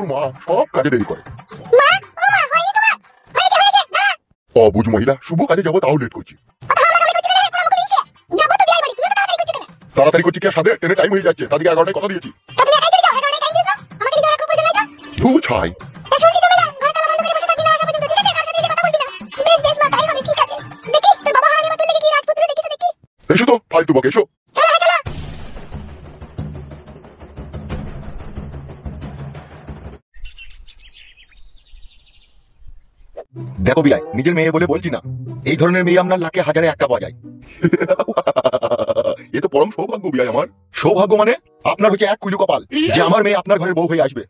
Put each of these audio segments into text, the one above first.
তোর মা সব কাজে দেরি করে। মা ও মা হয়নি তোমার হয়েছে হয়েছে দাঁড়া অবুঝ মহিলা, শুভ কাজে যাবো তাও লেট করছি। যাবো তো বিয়ে বাড়ি, তুমি তো তাড়াতাড়ি করছো কেন? তাড়াতাড়ি করছি কি আর সাথে ট্রেনে টাইম হয়ে যাচ্ছে, তাদেরকে 11টায় কথা দিয়েছি। তা তুমি একাই চলে যাও, 11টায় টাইম দিয়েছো, আমাকে কি যাওয়ার কোনো প্রয়োজন নাই তো? তুই ছাই তা শুনলি তো মেলা, ঘরে তালা বন্ধ করে বসে থাকবি না আসা পর্যন্ত, ঠিক আছে? কার সাথে এলে কথা বলবি না। বেশ বেশ মা, তাই হবে, ঠিক আছে। দেখি তোর বাবা হারানি বা তুই লেগে কি রাজপুত্র দেখিস দেখি। এসো তো ফালতু বকে, এসো। চলো চলো। দেখো বিয়াই, নিজের মেয়ে বলে বলছি না, এই ধরনের মেয়ে আপনার লাখে হাজারে একটা পাওয়া যায়। এ তো পরম সৌভাগ্য বিয়াই আমার। সৌভাগ্য মানে আপনার হচ্ছে এক কুইলু কপাল যে আমার মেয়ে আপনার ঘরের বউ হয়ে আসবে।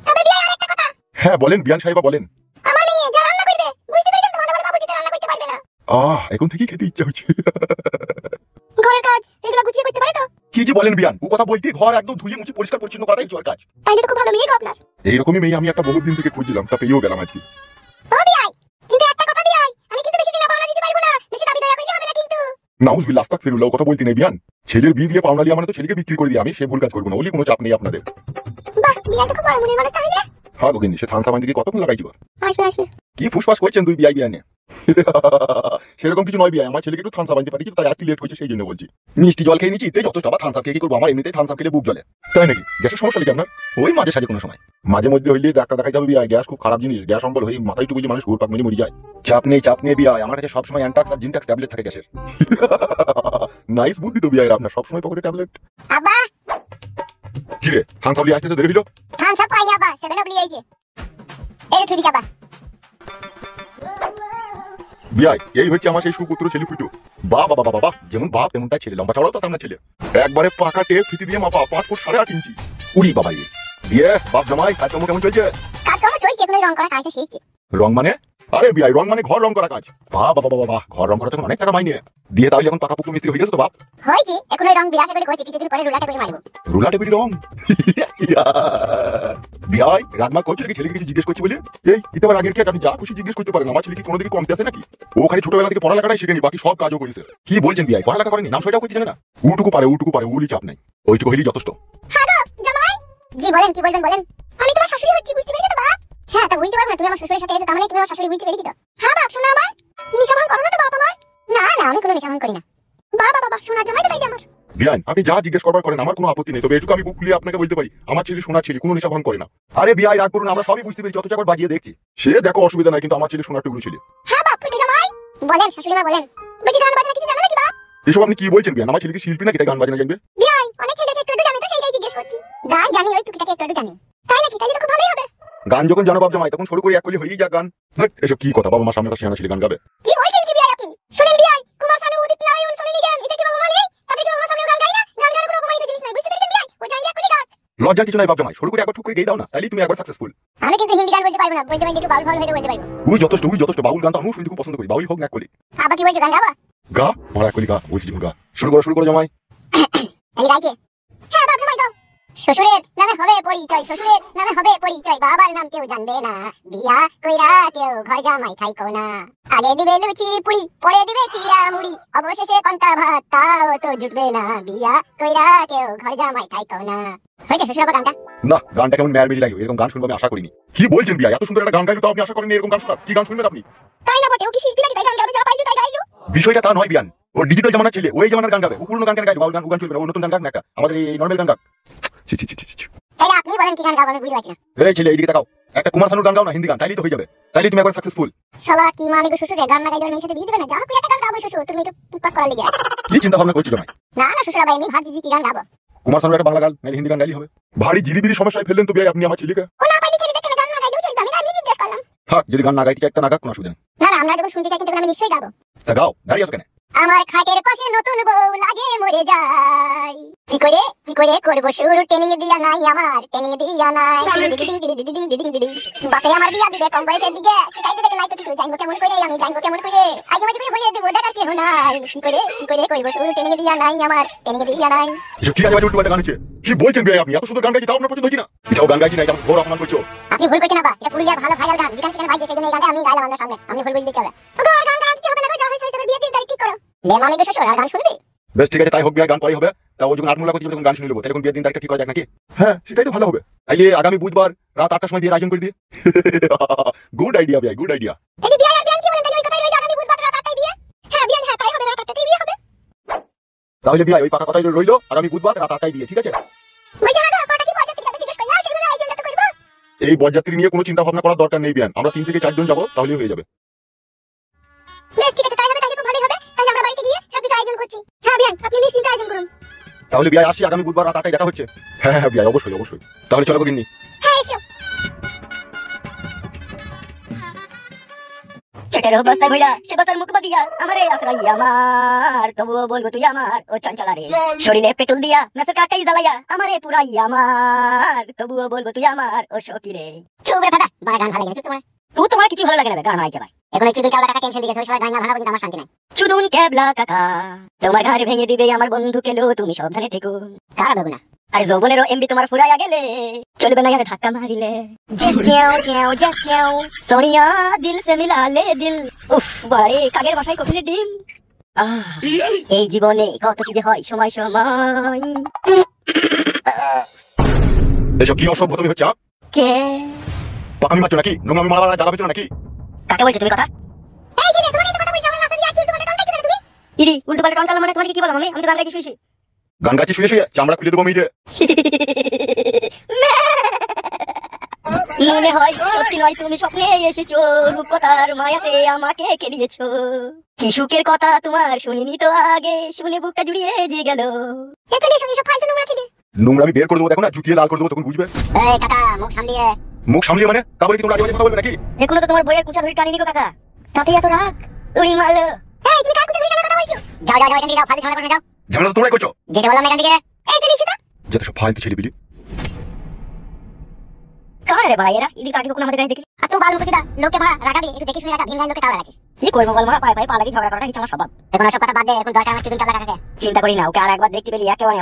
তবে বিয়ে আরেকটা কথা, হ্যাঁ বলেন বিয়ান সাহেবা বলেন। আমার মেয়ে যা রান্না করবে, বুঝতে পেরেছেন তো, ভালো ভালো বাবুর্চিতে রান্না করতে পারবে না। এখন থেকেই খেতে ইচ্ছা হচ্ছে। ঘরের কাজ এগুলো গুছিয়ে করতে পারে তো? কি যে বলেন বিয়ান, ও কথা বলতে ঘর একদম ধুয়ে মুছে পরিষ্কার পরিচ্ছন্ন করাই জোর কাজ। তাইলে তো খুব ভালো মেয়ে গো আপনার। এইরকমই মেয়ে আমি একটা বহুত দিন থেকে খুঁজছিলাম, তা পেয়েও গেলাম আজকে। ও বিয়ে, কিন্তু একটা কথা বিয়ে, আমি কিন্তু বেশি দিন পাওনা দিতে পারবো না, বেশি দাবি দয়া করলে হবে না কিন্তু। নাউজুবিল্লাহ, আস্তাগফিরুল্লাহ, ও কথা বলতে নেই বিয়ান। ছেলের বিয়ে দিয়ে পাওনা লিয়া মানে তো ছেলেকে বিক্রি করে দিয়ে আমি সে ভুল কাজ করবো না, ওলি কোনো চাপ নেই আপনাদের। বাহ, বিয়ে তো খুব বড় মনের মানুষ তাহলে। হ্যাঁ গোবিন্দ, সে থানসা বান্ধি কতক্ষণ লাগাইছি। আসবে আসবে। কি ফুসফাস করছেন দুই বিয়াই বিয়ানে? সেরকম কিছু নয় বিয়াই, আমার ছেলেকে একটু থানসা বান্ধি পাঠিয়েছি, তাই আজকে লেট হয়েছে সেই জন্য বলছি। মিষ্টি জল খেয়ে নিচ্ছি, এতে যথেষ্ট, আবার থানসা খেয়ে কি করবো, আমার এমনিতেই থানসা খেলে বুক জ্বলে। তাই নাকি? গ্যাসের সমস্যা নাকি আপনার? ওই মাঝে সাঝে কোনো সময় মাঝে মধ্যে হইলে ডাক্তার দেখাই যাবে বিয়াই, গ্যাস খুব খারাপ জিনিস, গ্যাস অম্বল হয়ে মাথায় টুকু মানুষ ঘুর পাক মেরে মরে যায়। চাপ নেই বিয়াই, আমার কাছে সবসময় অ্যান্টাক্স আর জিনটাক্স ট্যাবলেট থাকে গ্যাসের। নাইস বুদ্ধি তো বিয়াই আপনার, সবসময় পকেটে ট্যাবলেট। আব্বা কি রে, থানসা লিয়ে আসতে তো দেরি হইলো। থামস আপ পাইনি আব্বা, 7 আপ লিয়ে আইছে। এই থুরি চাপা। বিয়াই এই হচ্ছে আমার সেই সুপুত্র ছেলে ফুটু। বাবা বাবা বাবা, যেমন বাপ তেমন তাই ছেলে, লম্বা চড়াও তো সামনে ছেলে, একবারে পাকা টেপ ফিতে দিয়ে মাপা 5 ফুট 8.5 ইঞ্চি। উড়ি বাবা, বিয়ে বাপ জামাই কাজকর্ম কেমন চলছে? কাজকর্ম চলছে, কোনো রং করা কাজটা শিখছি। রং মানে? আরে বিয়াই রং মানে ঘর রং করা কাজ। বাবা বাবা বাবা, ঘর রং করা তখন অনেক টাকা মাইনে দিয়ে, তাহলে এখন পাকা পুকুর মিস্ত্রি হয়ে গেছে তো বাপ। হয়েছে, এখন ওই রং বিলাসে করে করছি, কিছুদিন পরে রুলাটা করে মারবো। রুলা টেবিল রং। বিয়াই রাগমা করছে নাকি ছেলেকে কিছু জিজ্ঞেস করছি বলে? এই ইতে আবার আগের কি আপনি যা খুশি জিজ্ঞেস করতে পারেন, আমার ছেলে কি কোনো দিকে কমতে আসে নাকি? ও খালি ছোটবেলা থেকে পড়ালেখাটাই শিখেনি, বাকি সব কাজও করেছে। কি বলছেন বিয়াই, পড়ালেখা করেনি, নাম সেটাও করতে জানে না? উটুকু পারে ওলি চাপ নাই, ওইটুকু হইলেই যথেষ্ট। হ্যাঁ গো জামাই, জি বলেন, কি বলবেন বলেন। আমি তোমার শাশুড়ি হচ্ছি, বুঝতে পেরেছো তো বাপ? হ্যাঁ, তা বুঝতে পারবে না, তুমি আমার শ্বশুরের সাথে এসে, তার মানে তুমি আমার শাশুড়ি, বুঝতে পেরেছি তো? হ্যাঁ বাপ, শোনা আমার নিশা ভাঙ করো না তো বাপ আমার। না না, আমি কোনো নিশা ভাঙ করি না। বাবা বাবা, শোনা জামাই তো তাই আমার। বিয়ান আপনি যা জিজ্ঞেস করবার করেন, আমার কোনো আপত্তি নেই, তবে এটুকু আমি বুক খুলিয়ে আপনাকে বলতে পারি, আমার ছেলে সোনার ছেলে, কোনো নেশা ভাঙ করে না। আরে বিয়াই রাগ করুন, আমরা সবই বুঝতে পেরেছি, যত চাকর বাজিয়ে দেখছি, সে দেখো অসুবিধা নাই, কিন্তু আমার ছেলে সোনার টুকরো ছেলে। হ্যাঁ বাপ, ফুটে জামাই বলেন, শাশুড়ি মা বলেন। বেশি গান বাজনা কিছু জানো নাকি বাপ? এসব আপনি কি বলছেন বিয়ান? আমার ছেলেকে শিল্পী নাকি, তাই গান বাজনা জানবে? বিয়াই অনেক ছেলে একটু একটু জানে তো, সেইটাই জিজ্ঞেস করছি। গান জানি, ওই টুকিটাকে একটু একটু জানি। তাই নাকি? তাইলে তো খুব ভালোই হবে। গান যখন জানো বাপ জামাই, তখন শুরু করে এক কলি হয়েই যাক গান। এসব কি কথা, বাবা মার সামনে একটা সিয়ানা ছেলে গান গাবে? কি বলছেন কি বিয়াই আপনি? শুনেন বিয়াই, কুমার শানু, উদিত নারায়ণ, সোনু নিগম, এটা কি বাবা মানে? তাদের কি বাবা সামনে গান গায় না? গান গাওয়ার কোনো অপমানিত জিনিস নাই, বুঝতে পেরেছেন বিয়াই? ও জানি এক কলি গান। লজ্জা কিছু নাই বাপ জামাই, শুরু করে একবার ঠুক করে গেয়ে দাও না, তাইলে তুমি একবার সাকসেসফুল। আমি কিন্তু হিন্দি গান বলতে পারবো না, বলতে পারলে একটু বাউল ফাউল হয়ে বলতে পারবো। ওই যথেষ্ট বাউল গানটা আমি শুনতে খুব পছন্দ করি, বাউল হোক না এক কলি। আবার কি বলছো, গান গাবা? গা মারা এক কলি গা, বলছি যখন গা। শুরু করো জামাই। তাহলে গাইছে। হ্যাঁ বাপ জামাই গাও। শ্বশুরের নামে হবে পরিচয়, শ্বশুরের নামে হবে পরিচয়, বাবার নাম কেউ জানবে না, বিয়া কইরা কেউ ঘর জামাই খাইকো না। আগে দিবে লুচি পুরি, পরে দিবে চিড়া মুড়ি, অবশেষে কন্তা ভাত তাও তো জুটবে না, বিয়া কইরা কেউ ঘর জামাই খাইকো না। হয়েছে শ্বশুর গানটা? না, গানটা কেমন মেয়ার বেরি লাগলো, এরকম গান শুনবো আমি আশা করিনি। কি বলছেন বিয়া, এত সুন্দর একটা গান গাইলো, তো আপনি আশা করেন এরকম গান শোনার? কি গান শুনবেন আপনি? তাই না বটে, ও কি শিল্পী নাকি তাই গান গাবে, যা পাইলো তাই গাইলো? বিষয়টা তা নয় বিয়ান, ও ডিজিটাল জামানার ছেলে, ওই জামানার গান গাবে, ও পুরনো গান কেন গাইবে? বাউল গান চলবে না, ও নতুন গান গাক না, একটা আমাদের এই নরমাল গান গাক। তাহলে আপনি বলেন কি গান গাবো, আমি বুঝতে পারছি না। এই ছেলে এইদিকে তাকাও, একটা কুমার শানুর গান গাও না, হিন্দি গান, তাইলেই তো হয়ে যাবে, তাইলেই তুমি একবার সাকসেসফুল। শালা কি মানে গো, শ্বশুরে গান না গাইলে মেয়ের সাথে বিয়ে দিবে না? যা তুই একটা গান গাবো শ্বশুর, তুমি একটু টুকটাক করার লিগে। কি চিন্তা ভাবনা করছো জামাই? না না শ্বশুর ভাই, আমি ভাবছি কি গান গাবো। কুমার শানুর একটা বাংলা গান নাইলে হিন্দি গান গাইলেই হবে। ভারী জিরিবিরি সমস্যায় ফেললেন তো বিয়াই আপনি আমার ছেলেকে। ও না পাইলে ছেলে দেখে গান না গাইলেও চলবে, আমি এমনি জিজ্ঞেস করলাম। থাক, যদি গান না গাইতে চাই একটা না গাক, কোনো অসুবিধা নেই। না না, আমরা যখন শুনতে চাইছেন তখন আমি নিশ্চয়ই গাবো। তা গাও, দাঁড়িয়ে আছো কেন? আমার খাটের পাশে নতুন বউ লাগে মরে যায়, কি করে করব শুরু, ট্রেনিং দিয়া নাই আমার, ট্রেনিং দিয়া নাই। বাপে আমার বিয়া দিবে কম বয়সের দিকে, সেটাই দিবে নাই তো কিছু, জানবো কেমন করে, আমি জানবো কেমন করে, আজ মাঝে করে ভরিয়ে দেবো, দেখার কেউ নাই, কি করে করব শুরু, ট্রেনিং দিয়া নাই আমার, ট্রেনিং দিয়া নাই। এসব কি আজে উল্টো গান হচ্ছে? কি বলছেন বিয়াই আপনি? এত সুন্দর গান গাইছি তাও আপনার পছন্দ হচ্ছে না? এটাও গান গাইছি না, এটা ঘোর অপমান করছো। আপনি ভুল করছেন না, এটা পুরুলিয়ার ভালো ভাইরাল গান, যেখানে সেখানে ভাইছে, সেজন্য এই গানটা আমি গাইলাম আপনার সামনে, আপনি ভুল বলতে চলে। ওগো আর গান গাইতে হবে না গো, যা হয়েছে তবে বিয়ে দিন তারিখ ঠিক করো। লে মামি গো শ্বশুর, আর গান শুনবি? বেশ ঠিক আছে, তাই হোক, বিয়ে গান করাই হবে। তা ও যখন 8 করতে তখন গান শুনে নেবো, তাই এখন বিয়ের দিন তারিখটা ঠিক করা যাক নাকি? হ্যাঁ, সেটাই তো ভালো হবে। তাইলে আগামী বুধবার রাত 8টার সময় বিয়ের আয়োজন করে দিই। গুড আইডিয়া ভাই, গুড আইডিয়া। তাহলে বিয়ে আর বিয়ান কি বলেন, তাহলে ওই কথাই রইল, আগামী বুধবার রাত 8টায় বিয়ে। হ্যাঁ বিয়ান, হ্যাঁ তাই হবে, রাত 8টাতেই বিয়ে হবে। তাহলে বিয়ে ওই পাকা কথাই রইলো, আগামী বুধবার রাত 8টায় বিয়ে, ঠিক আছে? ওই যে হাগা কটা কি বলতে যাবে জিজ্ঞেস করলা, সেইভাবে আয়োজনটা তো করব। এই বরযাত্রী নিয়ে কোনো চিন্তা ভাবনা করার দরকার নেই বিয়ান, আমরা 3 থেকে 4 জন যাবো, তাহলেই হয়ে যাবে। বেশ ঠিক আছে, তাই হবে, তাহলে খুব ভালোই হবে। তাহলে আমরা বাড়িতে গিয়ে সবকিছু আয়োজন করছি। হ্যাঁ বিয়ান, আপনি নিশ্চিন্তে আয়োজন করুন। তাহলে বিয়ে আসি, আগামী বুধবার রাত 8টায় দেখা হচ্ছে। হ্যাঁ হ্যাঁ বিয়ে, অবশ্যই অবশ্যই। তাহলে চলো গিন্নি। হ্যাঁ এসো। ছোটের অবস্থায় ভইরা সে বছর মুখ বাদিয়া আমারে আশ্রয় আমার, তবুও বলবো তুই আমার ও চঞ্চলারে। শরীরে পেট্রোল দিয়া নাচের কাটাই জ্বালাইয়া আমারে পুরাই আমার, তবুও বলবো তুই আমার ও সকিরে। চুপ রে দাদা, বাড়া গান ভালো লাগে চুপ তোমার। তুই তোমার কিছু ভালো লাগে না, গান ভাই ভাই। এখন এই চুদুন কেবলা কাকা টেনশন দিকে সবাই গান না ভালো কিন্তু আমার শান্তি নাই। চুদুন কেবলা কাকা তোমার ঘাড় ভেঙে দিবে আমার বন্ধু কেলো, তুমি সাবধানে থেকো। কারা দেবো না, আর যৌবনেরও এমবি তোমার ফুরাইয়া গেলে চলবে না, ধাক্কা মারিলে। সোনিয়া দিল সে মিলা লে দিল। উফ বাড়ে কাগের বাসায় কঠিনের ডিম। এই জীবনে কত কি যে হয় সময় সময়। এসব কি অসভ্য তুমি হচ্ছে? কে পাকামি মারছো নাকি? নোংরামি মারার জায়গা পেছো নাকি? কাকে বলছো তুমি কথা? এই যে তোমার এই কথা বলছো, আমার রাস্তা দিয়ে আছি, উল্টো পাল্টা টানতে তুমি। ইরি উল্টো পাল্টা টানতে মানে তোমাকে কি বললাম আমি? আমি তো গান গাইছি শুয়েছি। গান গাইছি শুয়ে শুয়ে চামড়া খুলে দেবো আমি যে। মনে হয় সত্যি নয়, তুমি স্বপ্নে এসেছো, রূপকথার মায়াতে আমাকে খেলিয়েছো। কি সুখের কথা তোমার শুনিনি তো আগে, শুনে বুকটা জুড়িয়ে যে গেল। চলে শুনি সব ফালতু নোংরা ছেলে। নোংরামি বের করে দেবো, দেখো না, জুতিয়ে লাল করে দেবো, তখন বুঝবে। এই কাকা মুখ সামলিয়ে। মুখ সামলিয়ে মানে? তারপরে কি তোমরা আগে কথা বলবে নাকি? এখনো তো তোমার বইয়ের কুচা ধরে টানিনি গো কাকা, তাতে এত রাগ। উড়ি মালো। এই তুমি কার কুচা ধরে কথা বলছো? যাও যাও যাও, এখান থেকে যাও, ফালতু ঝামেলা করে যাও। ঝামেলা তো তোমরাই করছো। যেতে বললাম এখান থেকে। এই চলে এসো তো। যত সব ফালতু ছেলে বিলি। কার রে ভাই এরা? এদিকে আগে কখনো আমাদের গায়ে দেখি। আর তুই বাল মুকুচিদা, লোকে মারা রাগাবি, একটু দেখে শুনে রাগা, ভিন গায়ে লোকে তাও রাগাছিস। কি করবো বল, মারা পায়ে পায়ে পালাগি ঝগড়া করাটা হচ্ছে আমার স্বভাব। এখন সব কথা বাদ দে, এখন দরকার আমার চুদুন কালা কাকাকে। চিন্তা করি না, ওকে আর একবার দেখতে পেলি একেবারে